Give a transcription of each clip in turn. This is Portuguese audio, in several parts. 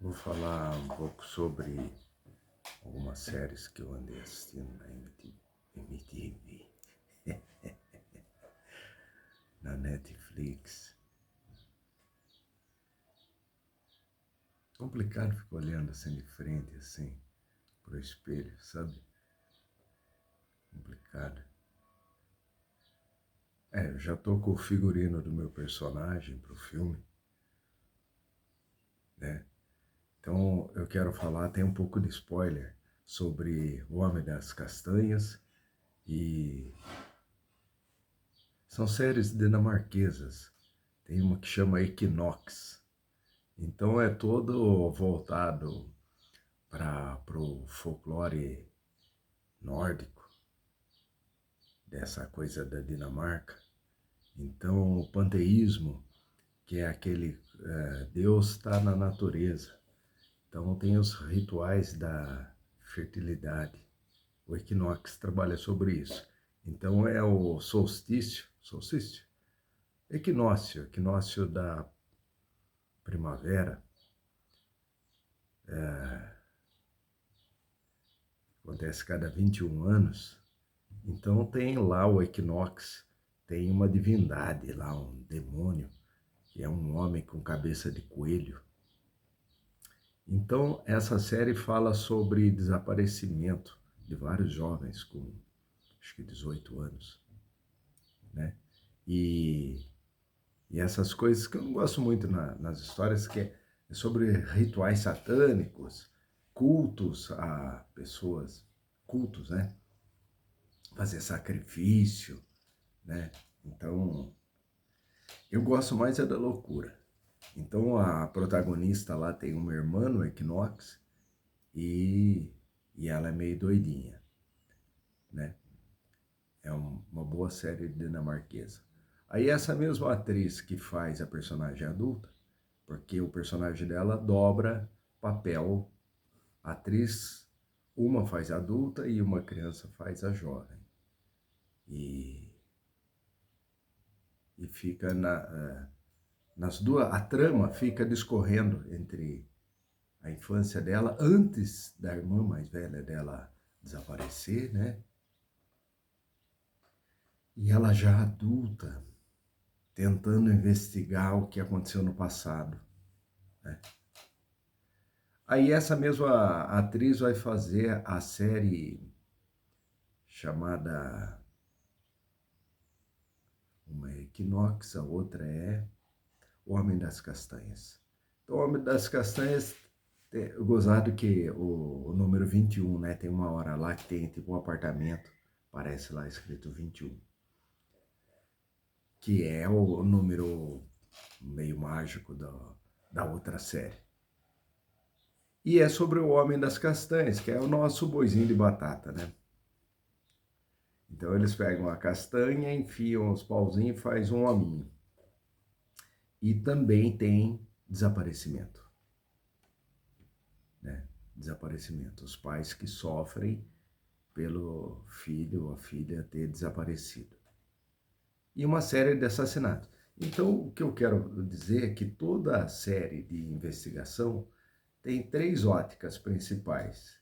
Vou falar um pouco sobre algumas séries que eu andei assistindo na MTV, na Netflix. Complicado ficar olhando assim de frente, assim, pro espelho, sabe? Complicado. Eu já tô com o figurino do meu personagem pro filme, né? Então eu quero falar, tem um pouco de spoiler sobre O Homem das Castanhas e são séries dinamarquesas. Tem uma que chama Equinox. Então é todo voltado para o folclore nórdico, dessa coisa da Dinamarca. Então o panteísmo, que é aquele Deus está na natureza. Então tem os rituais da fertilidade. O equinox trabalha sobre isso. Então é o equinócio da primavera. Acontece cada 21 anos. Então tem lá o equinox, tem uma divindade lá, um demônio, que é um homem com cabeça de coelho. Então essa série fala sobre desaparecimento de vários jovens com, acho que 18 anos, né? E essas coisas que eu não gosto muito nas histórias, que é sobre rituais satânicos, cultos a pessoas, cultos, né? Fazer sacrifício, né? Então, eu gosto mais é da loucura. Então, a protagonista lá tem uma irmã no Equinox e, ela é meio doidinha, né? É uma boa série dinamarquesa. Aí essa mesma atriz que faz a personagem adulta, porque o personagem dela dobra papel, a atriz, uma faz adulta e uma criança faz a jovem. E fica nas duas, a trama fica discorrendo entre a infância dela, antes da irmã mais velha dela desaparecer, né? E ela já adulta, tentando investigar o que aconteceu no passado, né? Aí essa mesma atriz vai fazer a série chamada, uma é Equinox, a outra é O Homem das Castanhas. Então, O Homem das Castanhas, gozado que o número 21, né? Tem uma hora lá que tem tipo um apartamento, parece lá escrito 21, que é o número meio mágico da outra série. E é sobre o Homem das Castanhas, que é o nosso boizinho de batata, né? Então eles pegam a castanha, enfiam os pauzinhos e faz um hominho. E também tem desaparecimento, né? Desaparecimento. Os pais que sofrem pelo filho ou a filha ter desaparecido. E uma série de assassinatos. Então, o que eu quero dizer é que toda série de investigação tem três óticas principais.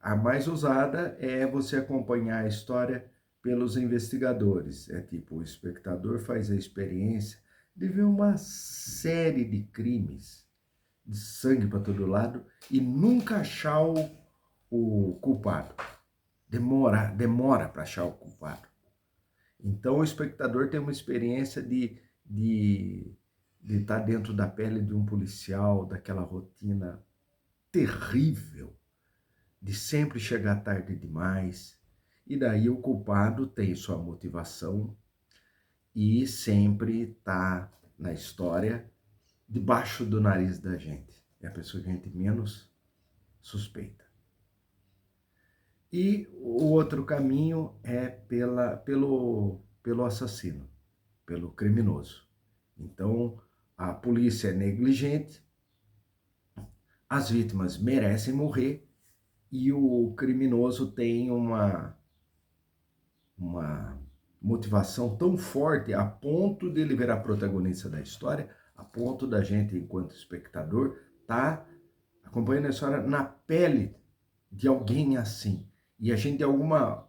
A mais usada é você acompanhar a história pelos investigadores. É tipo, o espectador faz a experiência de ver uma série de crimes, de sangue para todo lado, e nunca achar o culpado. Demora para achar o culpado. Então o espectador tem uma experiência de estar dentro da pele de um policial, daquela rotina terrível, de sempre chegar tarde demais. E daí o culpado tem sua motivação e sempre está na história debaixo do nariz da gente. É a pessoa que a gente menos suspeita. E o outro caminho é pelo assassino, pelo criminoso. Então, a polícia é negligente, as vítimas merecem morrer e o criminoso tem uma motivação tão forte a ponto de ele virar protagonista da história, a ponto da gente, enquanto espectador, está acompanhando a história na pele de alguém assim. E a gente, de alguma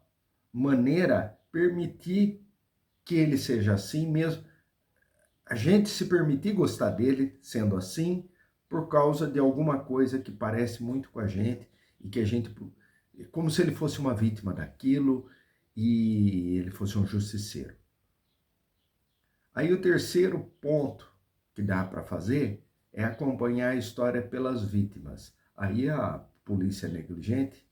maneira, permitir que ele seja assim mesmo. A gente se permitir gostar dele sendo assim, por causa de alguma coisa que parece muito com a gente e que a gente, como se ele fosse uma vítima daquilo e ele fosse um justiceiro. Aí o terceiro ponto que dá para fazer é acompanhar a história pelas vítimas. Aí a polícia é negligente,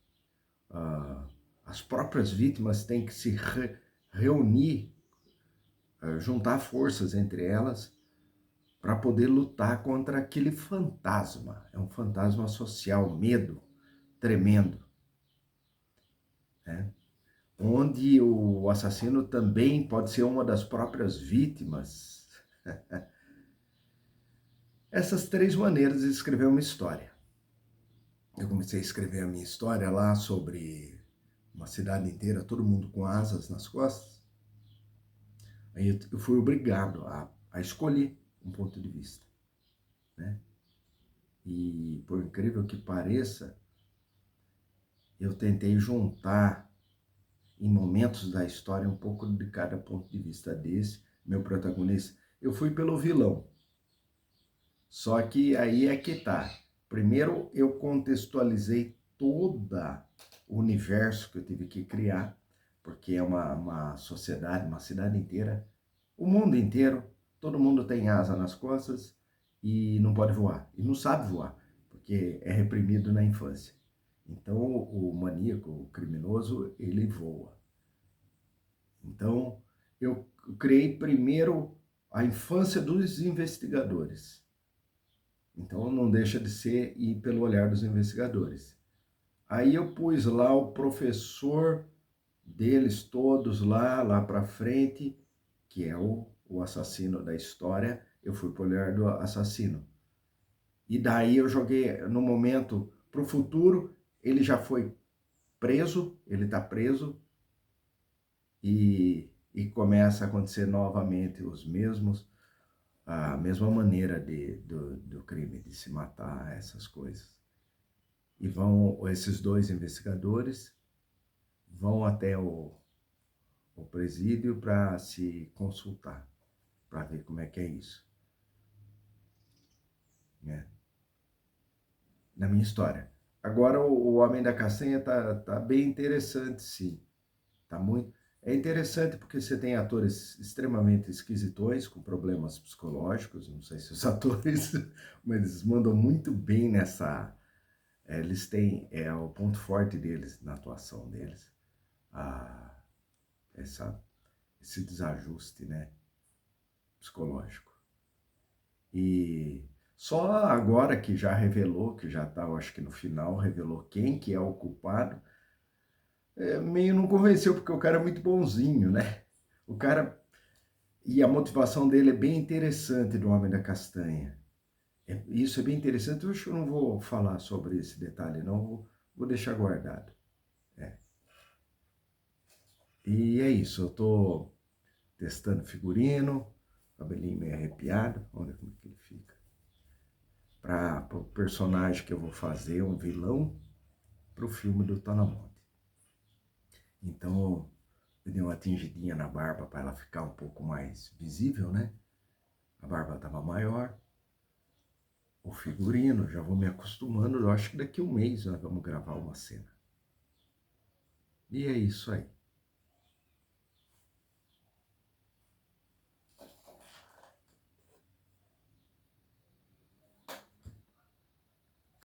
as próprias vítimas têm que se reunir, juntar forças entre elas para poder lutar contra aquele fantasma. É um fantasma social, medo tremendo, né? Onde o assassino também pode ser uma das próprias vítimas. Essas três maneiras de escrever uma história. Eu comecei a escrever a minha história lá sobre uma cidade inteira, todo mundo com asas nas costas. Aí eu fui obrigado a escolher um ponto de vista, né? E por incrível que pareça, eu tentei juntar em momentos da história um pouco de cada ponto de vista desse, meu protagonista. Eu fui pelo vilão. Só que aí é que tá. Primeiro eu contextualizei todo o universo que eu tive que criar, porque é uma sociedade, uma cidade inteira, o mundo inteiro, todo mundo tem asa nas costas e não pode voar. E não sabe voar, porque é reprimido na infância. Então o maníaco, o criminoso, ele voa. Então eu criei primeiro a infância dos investigadores. Então não deixa de ser ir pelo olhar dos investigadores. Aí eu pus lá o professor deles todos lá para frente, que é o assassino da história, eu fui pro olhar do assassino. E daí eu joguei no momento pro futuro, ele já foi preso, ele está preso, e começa a acontecer novamente a mesma maneira do crime, de se matar, essas coisas. E esses dois investigadores vão até o presídio para se consultar, para ver como é que é isso, né? Na minha história. Agora o Homem da Castanha tá bem interessante, sim. Tá muito. É interessante porque você tem atores extremamente esquisitões, com problemas psicológicos, não sei se os atores, mas eles mandam muito bem nessa. Eles têm, o ponto forte deles, na atuação deles, a, essa, esse desajuste, né, psicológico. E só agora que já revelou, que já está, acho que no final, revelou quem que é o culpado, meio não convenceu, porque o cara é muito bonzinho, né? O cara, e a motivação dele é bem interessante do Homem da Castanha. Isso é bem interessante, eu acho que eu não vou falar sobre esse detalhe, não, vou deixar guardado. É. E é isso, eu tô testando figurino, cabelinho meio arrepiado, olha como é que ele fica. Para o personagem que eu vou fazer, um vilão, para o filme do Talamonte. Então, eu dei uma tingidinha na barba para ela ficar um pouco mais visível, né? A barba estava maior. O figurino, já vou me acostumando, eu acho que daqui a um mês nós vamos gravar uma cena. E é isso aí.